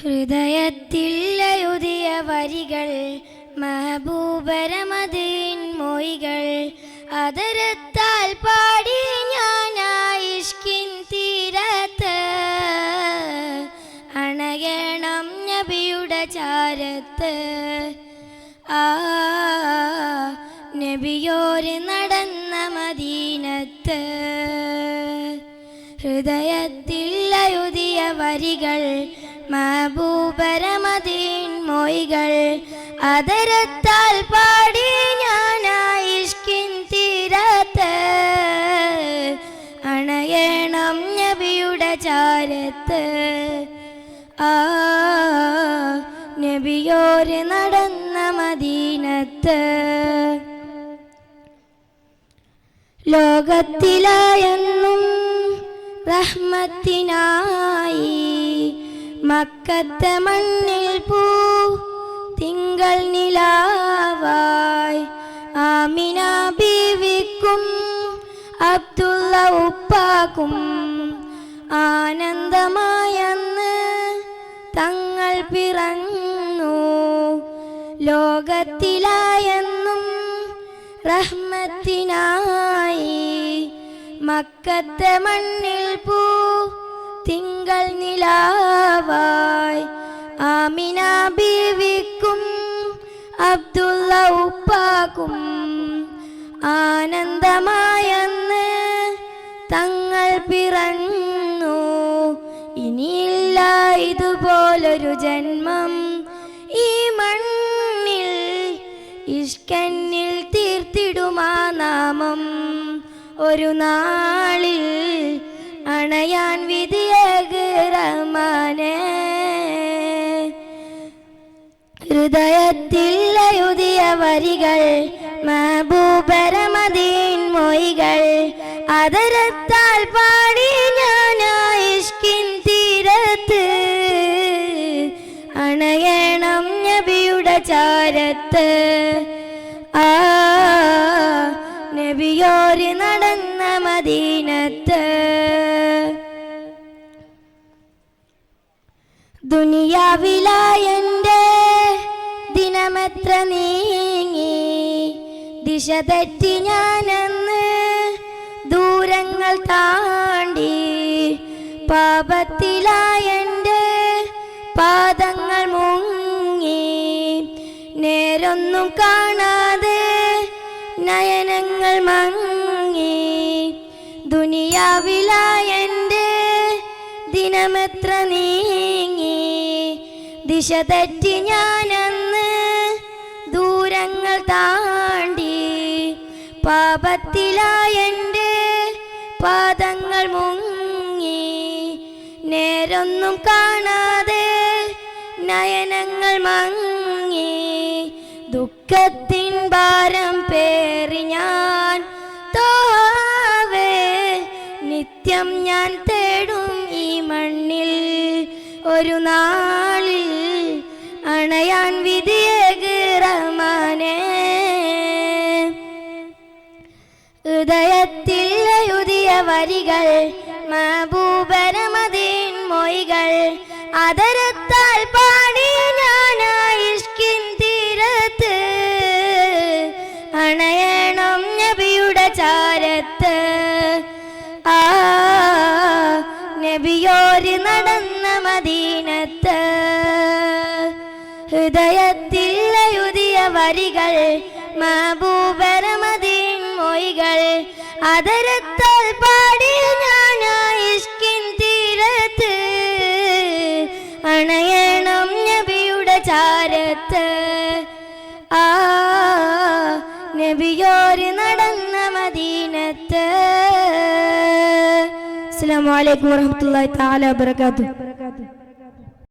ഹൃദയത്തിൽ എഴുതിയ വരികൾ മെഹബൂബരമദീൻ മൊഴികൾ അതരത്താൽ പാടി ഞാൻ ഇഷ്കിൻ തീരത്ത് അണയണം നബിയുടെ ചാരത്ത് നബിയോര് നടന്ന മദീനത്ത് ഹൃദയത്തിൽ എഴുതിയ വരികൾ മെഹബൂബരമദീൻ മൊഴികൾ അതരത്താൽ പാടി ഞാൻ ഇഷ്കിൻ തീരത്ത് അണയണം നബിയുടെ ചാരത്ത് നബിയോര് നടന്ന മദീനത്ത് ലോകത്തിലായെന്നും റഹ്മത്തിനായി മക്കത്തെ മണ്ണിൽ പൂ തിങ്കൾ നിലാവായി ആമിന ബീവിക്കും അബ്ദുള്ള ഉപ്പാക്കും ആനന്ദമായെന്ന് തങ്ങൾ പിറന്നു ലോകത്തിലായെന്നും റഹ്മത്തിനായി മക്കത്തെ മണ്ണിൽ പൂ തിങ്കൾ നിലാവായി ആമിന ബീവിക്കും അബ്ദുള്ള ഉപ്പാക്കും ആനന്ദമായെന്ന് തങ്ങൾ പിറന്നു ഇനിയില്ല ഇതുപോലൊരു ജന്മം ഈ മണ്ണിൽ ഇഷ്കന്നിൽ തീർത്തിടുമാ നാമം ഒരു നാളിൽ അണയാൻ വിധിയേക് റഹ്മാനേ ഹൃദയത്തിൽ എഴുതിയ വരികൾ മെഹബൂബരമദീൻ മൊഴികൾ അതരത്താൽ പാടി ഞാൻ ഇഷ്കിൻ തീരത്ത് അണയണം നബിയുടെ ചാരത്ത് നബിയോര് നടന്ന മദീനത്ത് ദുനിയാവിലായെൻ്റെ ദിനമെത്ര നീങ്ങി ദിശ തെറ്റി ഞാനെന്ന് ദൂരങ്ങൾ താണ്ടി പാപത്തിലായെൻ്റെ പാദങ്ങൾ മുങ്ങി നേരൊന്നും കാണാതെ നയനങ്ങൾ മങ്ങി ദുനിയാവിലായെൻ്റെ ദിനമെത്ര നീങ്ങി ദിശ തെറ്റി ഞാനെന്ന് ദൂരങ്ങൾ താണ്ടി പാപത്തിലായെൻ്റെ പാദങ്ങൾ മുങ്ങി നേരൊന്നും കാണാതെ നയനങ്ങൾ മങ്ങി ദുഃഖത്തിൻ ഭാരം പേറി ഞാൻ തോവേ നിത്യം ഞാൻ തേടും ഈ മണ്ണിൽ ഒരു നാളിൽ അണയാൻ വിധിയേക് റഹ്മാനേ ഹൃദയത്തിൽ എഴുതിയ വരികൾ മെഹബൂബരമദീൻ മൊഴികൾ അതരത്താൽ പാടി ഞാൻ ഇഷ്കിൻ തീരത്ത് അണയണം നബിയുടെ ചാരത്ത് നബിയോര് നടന്ന മദീനത്ത് ഹൃദയത്തിൽ എഴുതിയ വരികൾ മെഹബൂബരമദീൻ മൊഴികൾ അതരത്താൽ പാടി ഞാൻ ഇഷ്കിൻ തീരത്ത് അണയണം നബിയുടെ ചാരത്ത് നബിയോര് നടന്ന മദീനത്ത്. അസ്സലാമു അലൈക്കും വറഹ്മത്തുള്ളാഹി തആല വബറകാതുഹു.